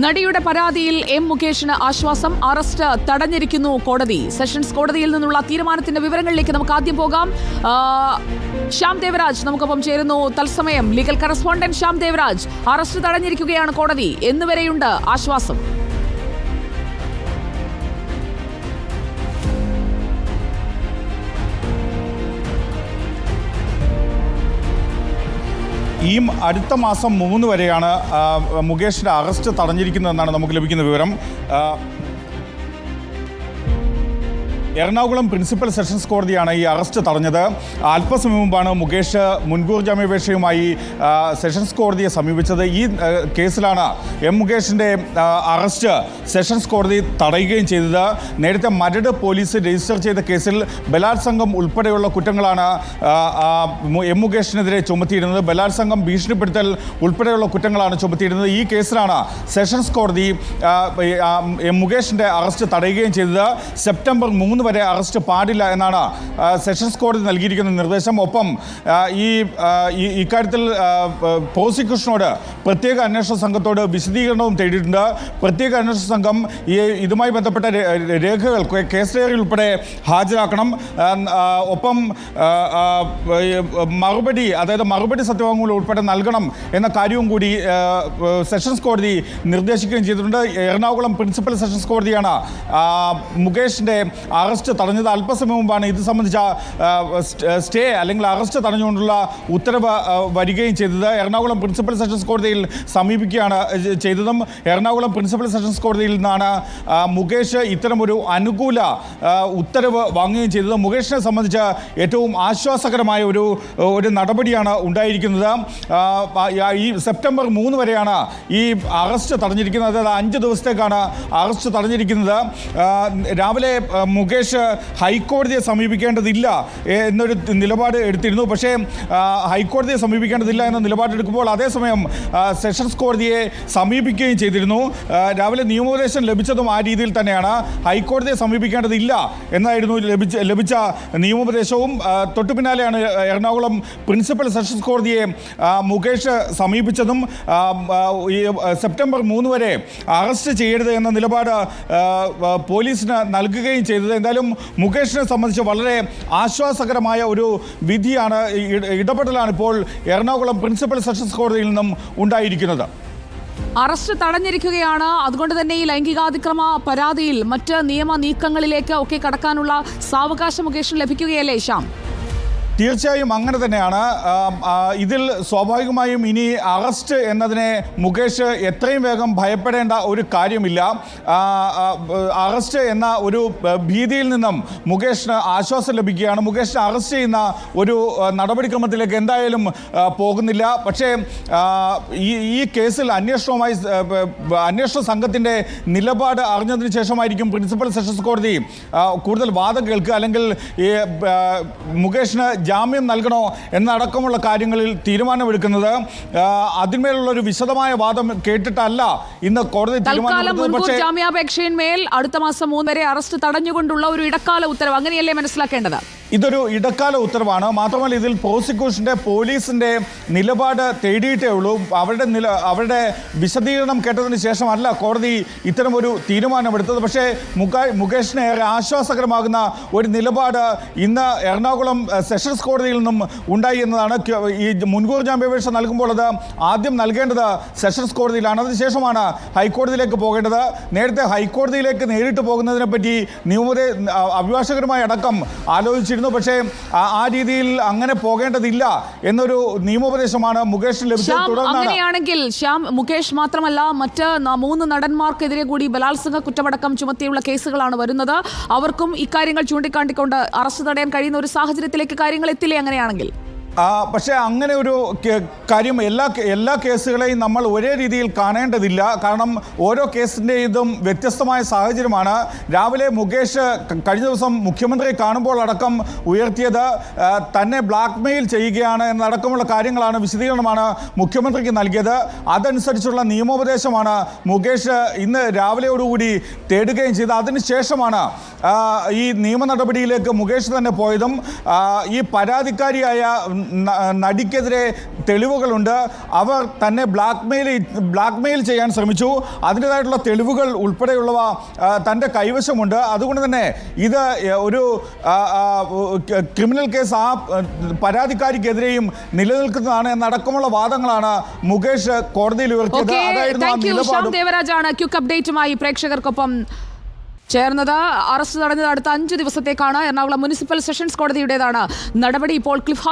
നടിയുടെ പരാതിയിൽ എം മുകേഷിന് ആശ്വാസം. അറസ്റ്റ് തടഞ്ഞിരിക്കുന്നു കോടതി. സെഷൻസ് കോടതിയിൽ നിന്നുള്ള തീരുമാനത്തിന്റെ വിവരങ്ങളിലേക്ക് നമുക്ക് ആദ്യം പോകാം. ശ്യാം ദേവരാജ് നമുക്കൊപ്പം ചേരുന്നു തത്സമയം. Legal correspondent Shyam Devaraj, arrest തടഞ്ഞിരിക്കുകയാണ് കോടതി. എന്നുവരെയുണ്ട് ആശ്വാസം? ഈ അടുത്ത മാസം 3 വരെയാണ് മുകേഷിൻ്റെ അറസ്റ്റ് തടഞ്ഞിരിക്കുന്നതെന്നാണ് നമുക്ക് ലഭിക്കുന്ന വിവരം. എറണാകുളം പ്രിൻസിപ്പൽ സെഷൻസ് കോടതിയാണ് ഈ അറസ്റ്റ് തടഞ്ഞത്. അല്പസമയം മുമ്പാണ് മുകേഷ് മുൻകൂർ ജാമ്യാപേക്ഷയുമായി സെഷൻസ് കോടതിയെ സമീപിച്ചത്. ഈ കേസിലാണ് എം മുകേഷിൻ്റെ അറസ്റ്റ് സെഷൻസ് കോടതി തടയുകയും ചെയ്തത്. നേരത്തെ മരട് പോലീസ് രജിസ്റ്റർ ചെയ്ത കേസിൽ ബലാത്സംഗം ഉൾപ്പെടെയുള്ള കുറ്റങ്ങളാണ് എം മുകേഷിനെതിരെ ചുമത്തിയിരുന്നത്. ബലാത്സംഗം, ഭീഷണിപ്പെടുത്തൽ ഉൾപ്പെടെയുള്ള കുറ്റങ്ങളാണ് ചുമത്തിയിരുന്നത്. ഈ കേസിലാണ് സെഷൻസ് കോടതി എം മുകേഷിൻ്റെ അറസ്റ്റ് തടയുകയും ചെയ്തത്. സെപ്റ്റംബർ 3 വരെ അറസ്റ്റ് പാടില്ല എന്നാണ് സെഷൻസ് കോടതി നൽകിയിരിക്കുന്ന നിർദ്ദേശം. ഒപ്പം ഇക്കാര്യത്തിൽ പ്രോസിക്യൂഷനോട് പ്രത്യേക അന്വേഷണ സംഘത്തോട് വിശദീകരണവും തേടിയിട്ടുണ്ട്. പ്രത്യേക അന്വേഷണ സംഘം ഇതുമായി ബന്ധപ്പെട്ട രേഖകൾ കേസ് ഡയറി ഉൾപ്പെടെ ഹാജരാക്കണം. ഒപ്പം മറുപടി സത്യവാങ്മൂലം ഉൾപ്പെടെ നൽകണം എന്ന കാര്യവും കൂടി സെഷൻസ് കോടതി നിർദ്ദേശിക്കുകയും ചെയ്തിട്ടുണ്ട്. എറണാകുളം പ്രിൻസിപ്പൽ സെഷൻസ് കോടതിയാണ് മുകേഷിൻ്റെ അറസ്റ്റ് തടഞ്ഞത്. അല്പസമയം മുമ്പാണ് ഇത് സംബന്ധിച്ച സ്റ്റേ അല്ലെങ്കിൽ അറസ്റ്റ് തടഞ്ഞുകൊണ്ടുള്ള ഉത്തരവ് വരികയും ചെയ്തത്. എറണാകുളം പ്രിൻസിപ്പൽ സെഷൻസ് കോടതിയിൽ സമീപിക്കുകയാണ് ചെയ്തതും. എറണാകുളം പ്രിൻസിപ്പൽ സെഷൻസ് കോടതിയിൽ നിന്നാണ് മുകേഷ് ഇത്തരമൊരു അനുകൂല ഉത്തരവ് വാങ്ങുകയും ചെയ്തത്. മുകേഷിനെ സംബന്ധിച്ച് ഏറ്റവും ആശ്വാസകരമായ ഒരു നടപടിയാണ് ഉണ്ടായിരിക്കുന്നത്. ഈ സെപ്റ്റംബർ 3 വരെയാണ് ഈ അറസ്റ്റ് തടഞ്ഞിരിക്കുന്നത്. അതായത് 5 ദിവസത്തേക്കാണ് അറസ്റ്റ് തടഞ്ഞിരിക്കുന്നത്. രാവിലെ മുകേഷ് ഹൈക്കോടതിയെ സമീപിക്കേണ്ടതില്ല എന്നൊരു നിലപാട് എടുത്തിരുന്നു. പക്ഷേ ഹൈക്കോടതിയെ സമീപിക്കേണ്ടതില്ല എന്ന നിലപാടെടുക്കുമ്പോൾ അതേസമയം സെഷൻസ് കോടതിയെ സമീപിക്കുകയും ചെയ്തിരുന്നു. രാവിലെ നിയമോപദേശം ലഭിച്ചതും ആ രീതിയിൽ തന്നെയാണ്. ഹൈക്കോടതിയെ സമീപിക്കേണ്ടതില്ല എന്നായിരുന്നു ലഭിച്ച നിയമോപദേശവും. തൊട്ടു പിന്നാലെയാണ് എറണാകുളം പ്രിൻസിപ്പൽ സെഷൻസ് കോടതിയെ മുകേഷ് സമീപിച്ചതും സെപ്റ്റംബർ 3 വരെ അറസ്റ്റ് ചെയ്യരുത് എന്ന നിലപാട് പോലീസിന് നൽകുകയും ചെയ്തത്. എന്തായാലും മുകേഷിനെ സംബന്ധിച്ച് വളരെ ആശ്വാസകരമായ ഒരു വിധിയാണ്, ഇടപെടലാണ് ഇപ്പോൾ എറണാകുളം പ്രിൻസിപ്പൽ സെഷൻസ് കോടതിയിൽ നിന്നും ഉണ്ടായിരിക്കുന്നത്. അറസ്റ്റ് തടഞ്ഞിരിക്കുകയാണ്. അതുകൊണ്ട് തന്നെ ഈ ലൈംഗികാതിക്രമ പരാതിയിൽ മറ്റ് നിയമ നീക്കങ്ങളിലേക്ക് ഒക്കെ കടക്കാനുള്ള സാവകാശം മുകേഷിന് ലഭിക്കുകയല്ലേ ശ്യാം? തീർച്ചയായും അങ്ങനെ തന്നെയാണ്. ഇതിൽ സ്വാഭാവികമായും ഇനി അറസ്റ്റ് എന്നതിനെ മുകേഷ് എത്രയും വേഗം ഭയപ്പെടേണ്ട ഒരു കാര്യമില്ല. അറസ്റ്റ് എന്ന ഒരു ഭീതിയിൽ നിന്നും മുകേഷിന് ആശ്വാസം ലഭിക്കുകയാണ്. മുകേഷിനെ അറസ്റ്റ് ചെയ്യുന്ന ഒരു നടപടിക്രമത്തിലേക്ക് എന്തായാലും പോകുന്നില്ല. പക്ഷേ ഈ കേസിൽ അന്വേഷണ സംഘത്തിൻ്റെ നിലപാട് അറിഞ്ഞതിന് ശേഷമായിരിക്കും പ്രിൻസിപ്പൽ സെഷൻസ് കോടതി കൂടുതൽ വാദം കേൾക്കുക, അല്ലെങ്കിൽ മുകേഷിന് ജാമ്യം നൽകണോ എന്നടക്കമുള്ള കാര്യങ്ങളിൽ തീരുമാനമെടുക്കുന്നത്. അതിന്മേലുള്ളൊരു വിശദമായ വാദം കേട്ടിട്ടല്ല ഇന്ന് കോടതി തീരുമാനം. ജാമ്യാപേക്ഷയിന്മേൽ അടുത്ത മാസം 3 വരെ അറസ്റ്റ് തടഞ്ഞുകൊണ്ടുള്ള ഒരു ഇടക്കാല ഉത്തരവ്, അങ്ങനെയല്ലേ മനസ്സിലാക്കേണ്ടത്? ഇതൊരു ഇടക്കാല ഉത്തരവാണ്. മാത്രമല്ല ഇതിൽ പ്രോസിക്യൂഷൻ്റെ പോലീസിൻ്റെ നിലപാട് തേടിയിട്ടേ ഉള്ളൂ. അവരുടെ വിശദീകരണം കേട്ടതിന് ശേഷമല്ല കോടതി ഇത്തരമൊരു തീരുമാനമെടുത്തത്. പക്ഷേ മുകേഷിന് ഏറെ ആശ്വാസകരമാകുന്ന ഒരു നിലപാട് ഇന്ന് എറണാകുളം സെഷൻസ് കോടതിയിൽ നിന്നും ഉണ്ടായി എന്നതാണ്. ഈ മുൻകൂർ ജാമ്യാപേക്ഷ നൽകുമ്പോൾ അത് ആദ്യം നൽകേണ്ടത് സെഷൻസ് കോടതിയിലാണ്. അതിനുശേഷമാണ് ഹൈക്കോടതിയിലേക്ക് പോകേണ്ടത്. നേരത്തെ ഹൈക്കോടതിയിലേക്ക് നേരിട്ട് പോകുന്നതിനെപ്പറ്റി അഭിഭാഷകരുമായി അടക്കം ആലോചിച്ചിരുന്നു. പക്ഷേ ആ രീതിയിൽ അങ്ങനെ പോകേണ്ടതില്ല എന്നൊരു നിയമോപദേശമാണ് മുകേഷിന് ലഭിച്ചത്. അങ്ങനെയാണെങ്കിൽ ശ്യാം, മുകേഷ് മാത്രമല്ല മറ്റ് 3 നടന്മാർക്കെതിരെ കൂടി ബലാത്സംഗ കുറ്റമടക്കം ചുമത്തിയുള്ള കേസുകളാണ് വരുന്നത്. അവർക്കും ഇക്കാര്യങ്ങൾ ചൂണ്ടിക്കാട്ടിക്കൊണ്ട് അറസ്റ്റ് തടയാൻ കഴിയുന്ന ഒരു സാഹചര്യത്തിലേക്ക് കാര്യങ്ങൾ എത്തില്ലേ അങ്ങനെയാണെങ്കിൽ? പക്ഷേ അങ്ങനെ ഒരു കാര്യം എല്ലാ കേസുകളെയും നമ്മൾ ഒരേ രീതിയിൽ കാണേണ്ടതില്ല. കാരണം ഓരോ കേസിൻ്റെതും വ്യത്യസ്തമായ സാഹചര്യമാണ്. രാവിലെ മുകേഷ് കഴിഞ്ഞ ദിവസം മുഖ്യമന്ത്രിയെ കാണുമ്പോൾ അടക്കം ഉയർത്തിയത് തന്നെ ബ്ലാക്ക് മെയിൽ ചെയ്യുകയാണ് എന്നടക്കമുള്ള കാര്യങ്ങളാണ്, വിശദീകരണമാണ് മുഖ്യമന്ത്രിക്ക് നൽകിയത്. അതനുസരിച്ചുള്ള നിയമോപദേശമാണ് മുകേഷ് ഇന്ന് രാവിലെയോടുകൂടി തേടുകയും ചെയ്തത്. അതിനുശേഷമാണ് ഈ നിയമ നടപടിയിലേക്ക് മുകേഷ് തന്നെ പോയതും ഈ പരാതിക്കാരിയായ നടിക്കെതിരെ തെളിവുകളുണ്ട്. അവർ തന്നെ ബ്ലാക്ക്മെയിൽ ചെയ്യാൻ ശ്രമിച്ചു. അതിൻ്റെതായിട്ടുള്ള തെളിവുകൾ ഉൾപ്പെടെയുള്ളവ തൻ്റെ കൈവശമുണ്ട്. അതുകൊണ്ട് തന്നെ ഇത് ഒരു ക്രിമിനൽ കേസ് ആ പരാതിക്കാരിക്കെതിരെയും നിലനിൽക്കുന്നതാണ് എന്നടക്കമുള്ള വാദങ്ങളാണ് മുകേഷ് കോടതിയിൽ ഉയർത്തിയത്. അതായിരുന്നു ആ നിലപാട്. ദേവരാജാണ് ക്വിക്ക് അപ്ഡേറ്റുമായി പ്രേക്ഷകർക്കൊപ്പം ചേർന്നത്. അറസ്റ്റ് നടന്നത് അടുത്ത 5 ദിവസത്തേക്കാണ്. എറണാകുളം മുനിസിപ്പൽ സെഷൻസ് കോടതിയുടേതാണ് നടപടി. ഇപ്പോൾ ക്ലിഫ്